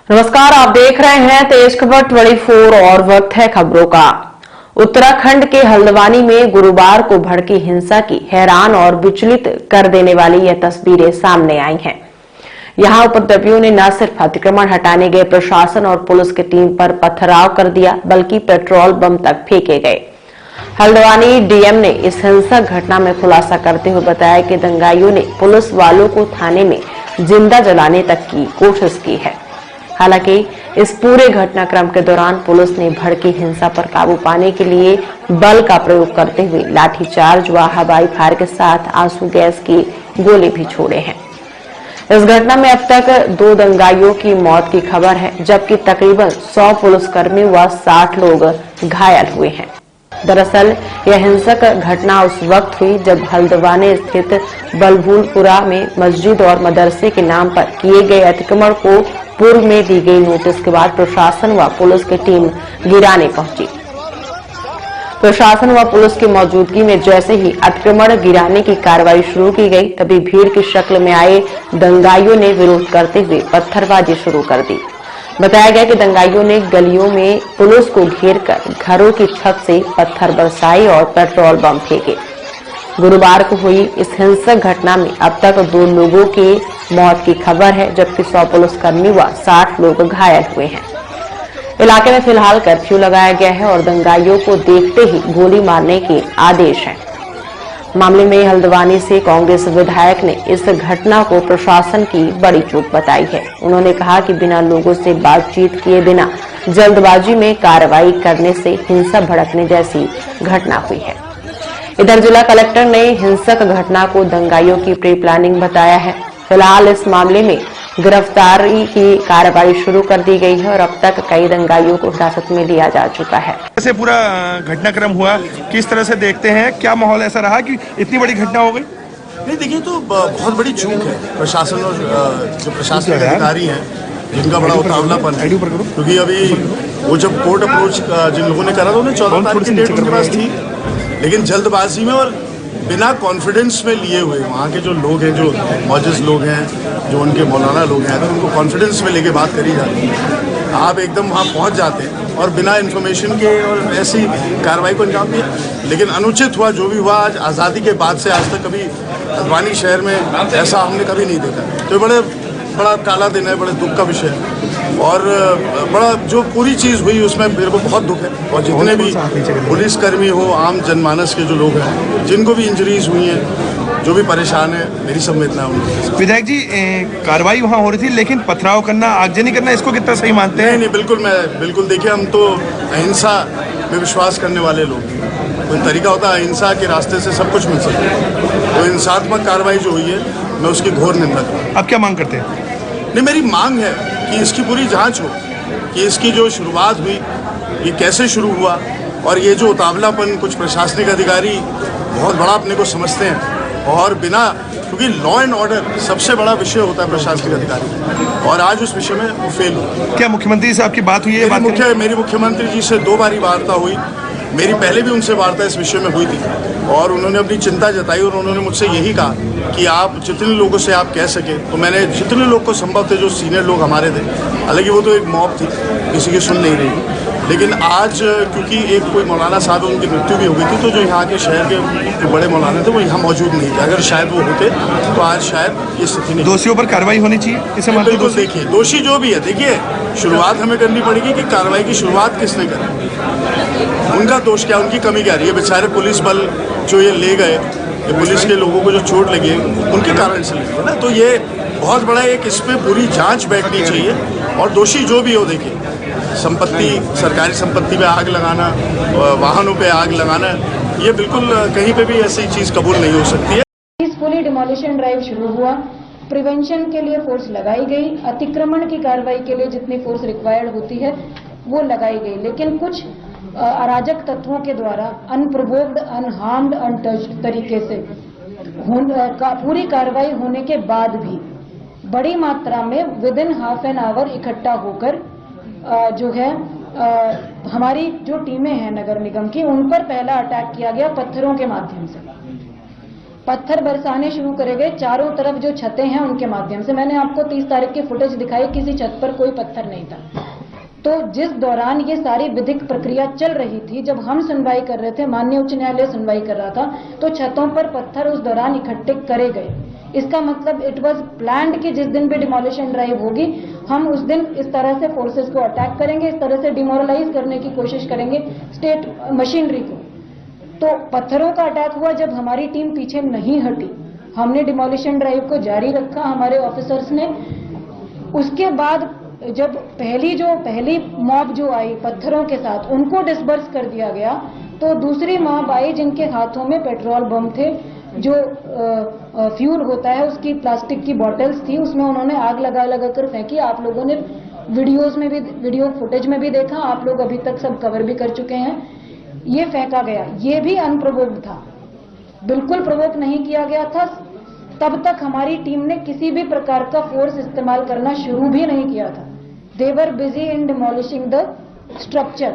नमस्कार, आप देख रहे हैं तेज खबर 24 और वक्त है खबरों का। उत्तराखंड के हल्द्वानी में गुरुवार को भड़की हिंसा की हैरान और विचलित कर देने वाली यह तस्वीरें सामने आई हैं। यहां उपद्रवियों ने न सिर्फ अतिक्रमण हटाने गए प्रशासन और पुलिस की टीम पर पथराव कर दिया, बल्कि पेट्रोल बम तक फेंके गए। हल्द्वानी डीएम ने इस हिंसक घटना में खुलासा करते हुए बताया कि दंगाइयों ने पुलिस वालों को थाने में जिंदा जलाने तक की कोशिश की है। हालांकि इस पूरे घटनाक्रम के दौरान पुलिस ने भड़की हिंसा पर काबू पाने के लिए बल का प्रयोग करते हुए लाठीचार्ज व हवाई फायर के साथ आंसू गैस की गोले भी छोड़े हैं। इस घटना में अब तक 2 दंगाइयों की मौत की खबर है, जबकि तकरीबन 100 पुलिसकर्मी व 60 लोग घायल हुए हैं। दरअसल यह हिंसक घटना उस वक्त हुई जब हल्द्वानी स्थित बलभूलपुरा में मस्जिद और मदरसे के नाम पर किए गए अतिक्रमण को पूर्व में दी गई नोटिस के बाद प्रशासन व पुलिस की टीम गिराने पहुंची। प्रशासन व पुलिस की मौजूदगी में जैसे ही अतिक्रमण गिराने की कार्रवाई शुरू की गई, तभी भीड़ की शक्ल में आए दंगाइयों ने विरोध करते हुए पत्थरबाजी शुरू कर दी। बताया गया कि दंगाइयों ने गलियों में पुलिस को घेरकर घरों की छत से पत्थर बरसाए और पेट्रोल बम फेंके। गुरुवार को हुई इस हिंसक घटना में अब तक 2 लोगों की मौत की खबर है, जबकि 100 पुलिसकर्मी व 60 लोग घायल हुए हैं। इलाके में फिलहाल कर्फ्यू लगाया गया है और दंगाइयों को देखते ही गोली मारने के आदेश हैं। मामले में हल्द्वानी से कांग्रेस विधायक ने इस घटना को प्रशासन की बड़ी चूक बताई है। उन्होंने कहा कि बिना लोगों से बातचीत किए बिना जल्दबाजी में कार्रवाई करने से हिंसा भड़कने जैसी घटना हुई है। इधर जिला कलेक्टर ने हिंसक घटना को दंगाइयों की प्री प्लानिंग बताया है। फिलहाल इस मामले में गिरफ्तारी की कार्रवाई शुरू कर दी गई है और अब तक कई दंगाइयों को हिरासत में लिया जा चुका है। ऐसे पूरा घटनाक्रम हुआ, किस तरह से देखते हैं, क्या माहौल ऐसा रहा कि इतनी बड़ी घटना हो गई? नहीं, देखिए तो बहुत बड़ी चूक है प्रशासन और जो प्रशासनिक अधिकारी हैं जिनका बड़ा उतावलापन है, क्योंकि अभी वो जब कोर्ट अप्रोच जिन लोगों ने करा था उन्हें 14 तारीख की डेट उनके पास थी, लेकिन जल्दबाजी में और बिना कॉन्फिडेंस में लिए हुए वहाँ के जो लोग हैं, जो मौजूद लोग हैं, जो उनके मौलाना लोग हैं, अगर उनको कॉन्फिडेंस में लेके बात करी जाती है, आप एकदम वहाँ पहुँच जाते हैं और बिना इन्फॉर्मेशन के और ऐसी कार्रवाई को अंजाम दिया। लेकिन अनुचित हुआ जो भी हुआ, आज आज़ादी के बाद से आज तक कभी हल्द्वानी शहर में ऐसा हमने कभी नहीं देखा। तो बड़ा काला दिन है, बड़े दुख का विषय है और बड़ा जो पूरी चीज़ हुई उसमें मेरे को बहुत दुख है। और जितने भी पुलिसकर्मी हो, आम जनमानस के जो लोग हैं, जिनको भी इंजरीज हुई हैं, जो भी परेशान है, मेरी संवेदना उनकी। विधायक जी, कार्रवाई वहाँ हो रही थी, लेकिन पथराव करना, आगजनी करना, इसको कितना सही मानते हैं? नहीं, बिल्कुल देखिए, हम तो अहिंसा में विश्वास करने वाले लोग। कोई तरीका होता है अहिंसा के रास्ते से सब कुछ मिल सकता है, तो हिंसात्मक कार्रवाई जो हुई है मैं उसकी घोर निंदा करूँ। आप क्या मांग करते हैं? नहीं, मेरी मांग है कि इसकी पूरी जांच हो कि इसकी जो शुरुआत हुई ये कैसे शुरू हुआ, और ये जो उतावलापन कुछ प्रशासनिक अधिकारी बहुत बड़ा अपने को समझते हैं और बिना, क्योंकि लॉ एंड ऑर्डर सबसे बड़ा विषय होता है प्रशासनिक अधिकारी, और आज उस विषय में वो फेल हुआ। क्या मुख्यमंत्री से आपकी बात हुई है? मेरी मुख्यमंत्री जी से 2 बारी वार्ता हुई। मेरी पहले भी उनसे वार्ता इस विषय में हुई थी और उन्होंने अपनी चिंता जताई और उन्होंने मुझसे यही कहा कि आप जितने लोगों से आप कह सके, तो मैंने जितने लोग को संभव थे, जो सीनियर लोग हमारे थे, हालांकि वो तो एक मॉब थी, किसी की सुन नहीं रही, लेकिन आज क्योंकि एक कोई मौलाना साहब उनकी मृत्यु भी हो गई थी, तो जो यहाँ के शहर के बड़े मौलाना थे वो यहाँ मौजूद नहीं थे। अगर शायद वो होते तो आज शायद ये स्थिति नहीं। दोषियों पर कार्रवाई होनी चाहिए, इसे बिल्कुल। देखिए, दोषी जो भी है, देखिए शुरुआत हमें करनी पड़ेगी कि कार्रवाई की शुरुआत किसने करी, उनका दोष क्या, उनकी कमी क्या रही है। बेचारे पुलिस बल जो ये ले गए, ये पुलिस के लोगों को जो चोट लगी है उनके कारण से लगी ना, तो ये बहुत बड़ा एक इस पर पूरी जांच बैठनी चाहिए और दोषी जो भी हो, देखिए संपत्ति, सरकारी संपत्ति पे आग लगाना, वाहनों पे आग लगाना, ये बिल्कुल कहीं पे भी ऐसी चीज़ कबूल नहीं हो सकती है। पीसफुली डिमोलिशन ड्राइव शुरू हुआ, प्रिवेंशन के लिए फोर्स लगाई गई, अतिक्रमण की कार्रवाई के लिए जितनी फोर्स रिक्वायर्ड होती है वो लगाई गई, लेकिन कुछ अराजक तत्वों के द्वारा अनप्रोवोक्ड, अनहार्म्ड, अनटच्ड तरीके से पूरी कार्रवाई होने के बाद भी बड़ी मात्रा में with in half an hour इकट्ठा होकर जो है हमारी जो टीमें हैं नगर निगम की, उन पर पहला अटैक किया गया पत्थरों के माध्यम से। पत्थर बरसाने शुरू करे गए चारों तरफ, जो छतें हैं उनके माध्यम से। मैंने आपको 30 तारीख की फुटेज दिखाई, किसी छत पर कोई पत्थर नहीं था। तो जिस दौरान ये सारी विधिक प्रक्रिया चल रही थी, जब हम सुनवाई कर रहे थे, माननीय उच्च न्यायालय सुनवाई कर रहा था, तो छतों पर पत्थर उस दौरान इकट्ठे करे गए। इसका मतलब इट वाज प्लान्ड कि जिस दिन भी डिमोलिशन ड्राइव होगी, हम उस दिन इस तरह से फोर्सेस को अटैक करेंगे, इस तरह से डिमोरलाइज करने की कोशिश करेंगे स्टेट मशीनरी को। तो पत्थरों का अटैक हुआ जब हमारी टीम पीछे नहीं हटी, हमने डिमोलिशन ड्राइव को जारी रखा, हमारे ऑफिसर्स ने। उसके बाद जब पहली मॉब जो आई पत्थरों के साथ, उनको डिस्बर्स कर दिया गया, तो दूसरी मॉब आई जिनके हाथों में पेट्रोल बम थे, जो फ्यूल होता है उसकी प्लास्टिक की बॉटल्स थी, उसमें उन्होंने आग लगा कर फेंकी। आप लोगों ने वीडियो फुटेज में भी देखा, आप लोग अभी तक सब कवर भी कर चुके हैं। ये फेंका गया, ये भी अनप्रोवोक्ड था, बिल्कुल प्रोवोक नहीं किया गया था। तब तक हमारी टीम ने किसी भी प्रकार का फोर्स इस्तेमाल करना शुरू भी नहीं किया था। They were busy in demolishing the structure.